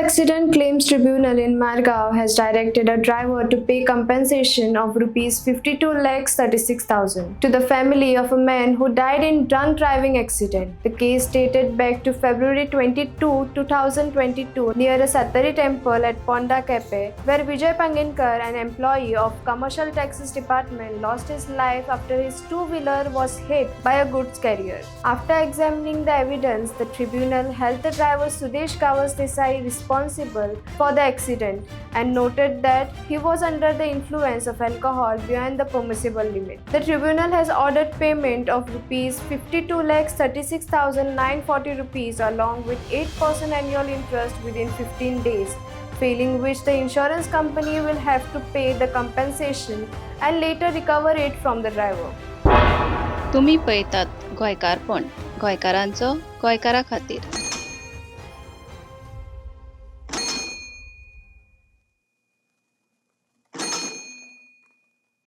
Accident Claims Tribunal in Margao has directed a driver to pay compensation of rupees 52,36,000 to the family of a man who died in drunk driving accident. The case dated back to February 22, 2022 near the Sateri Temple at Paroda-Cape, where Vijay Panginkar, an employee of Commercial Taxes Department, lost his life after his two-wheeler was hit by a goods carrier. After examining the evidence, the tribunal held the driver Sudesh Gawas Desai responsible for the accident and noted that he was under the influence of alcohol beyond the permissible limit. The tribunal has ordered payment of rupees 52,36,940 rupees along with 8% annual interest within 15 days, failing which the insurance company will have to pay the compensation and later recover it from the driver. तुम्ही पळयतात गोंयकारपण, गोंयकारांचो गोंयकारा खातीर.